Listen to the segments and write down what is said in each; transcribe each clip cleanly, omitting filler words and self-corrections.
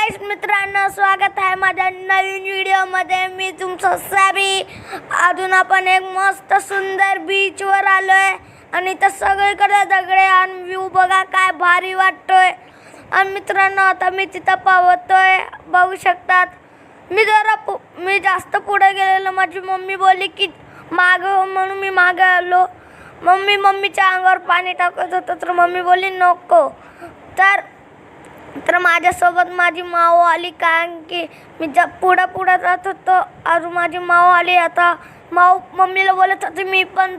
Guys मित्रांनो, स्वागत आहे माझ्या नवीन व्हिडिओमध्ये। मी तुमचं सॅबी। अजून आपण एक मस्त सुंदर बीचवर आलोय आणि इथं सगळीकडे दगडे आणि व्ह्यू बघा काय भारी वाटतोय। आणि मित्रांनो, आता मी तिथं पावतोय, बघू शकतात। मी जास्त पुढे गेलेलो, माझी मम्मी बोलली की मागे हो, म्हणून मी मागे आलो। मम्मीच्या अंगावर पाणी टाकत होतं तर मम्मी बोलली नको। तर माझ्यासोबत माझी माऊ आली, कारण की मी पुढे जात होतो। अजून माझी माऊ आली। आता माऊ मम्मीला बोलत होती मी पण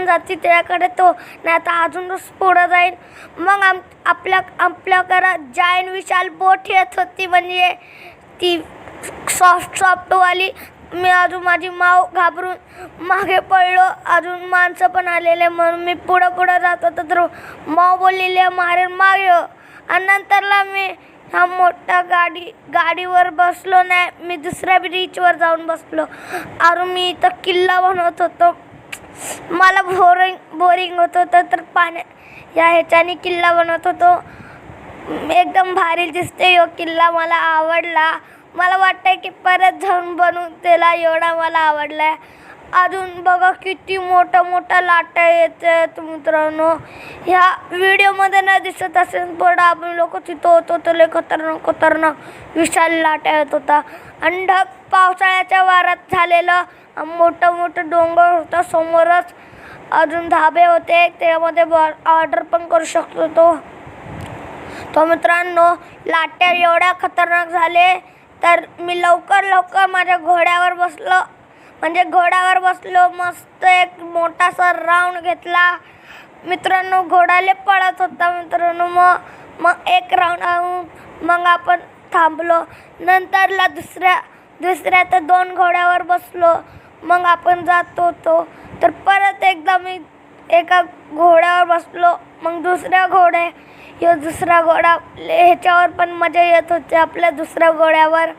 जाते त्याकडे, तो नाही आता अजूनच पुढे जाईन। मग आपल्या घरात जायंट विशाल बोट येत होती, म्हणजे ती सॉफ्ट वाली। अजून माझी माऊ घाबरून मागे पडलो। अजून माणसं पण आलेले, म्हणून मी पुढे जात होतो तर माऊ बोललेली मारेन मागे। आणि नंतरला मी ह्या मोठ्या गाडीवर बसलो नाही, मी दुसऱ्या ब्रिजवर जाऊन बसलो। अजून मी इथं किल्ला बनवत होतो, मला बोरिंग होत होतं तर या ह्याच्याने किल्ला बनवत होतो। एकदम भारी दिसते यो किल्ला, मला आवडला। मला वाटतंय की परत जाऊन बनवून त्याला, एवढा मला आवडलाय। अजून बघा किती मोठा लाटा येतात मित्रांनो। ह्या व्हिडिओमध्ये नाही दिसत असेल, पण आपण लोक तिथं होतो तर लय खतरनाक विशाल लाटा येत होता। आणि ढग पावसाळ्याच्या वारात झालेलं, मोठं डोंगर होता समोरच। अजून धाबे होते, त्यामध्ये ऑर्डर पण करू शकतो तो मित्रांनो। लाटा एवढ्या खतरनाक झाले तर मी लवकर माझ्या घोड्यावर बसलो, मस्त एक मोठासा राऊंड घेतला मित्रांनो। घोडाले पळत होता मित्रांनो। मग एक राऊंड मग आपण थांबलो। नंतरला दुसऱ्या तर 2 घोड्यावर बसलो, मग आपण जात होतो। तर परत एकदा मी एका घोड्यावर बसलो, मग दुसरा घोडा ह्याच्यावर पण मजा येत होती आपल्या दुसऱ्या घोड्यावर।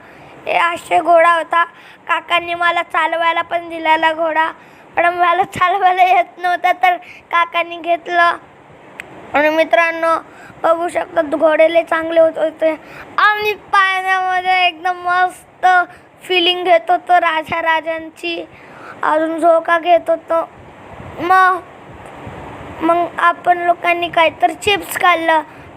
हे असे घोडा होता, काकांनी मला चालवायला पण दिलेला घोडा, पण मला चालवायला येत नव्हता तर काकांनी घेतलं। आणि मित्रांनो बघू शकतात घोडेले चांगले होत होते। आणि पाण्यामध्ये एकदम मस्त फिलिंग घेत होतो राजांची। अजून झोका घेत होतो। मग आपण लोकांनी काहीतरी चिप्स खाल्लं।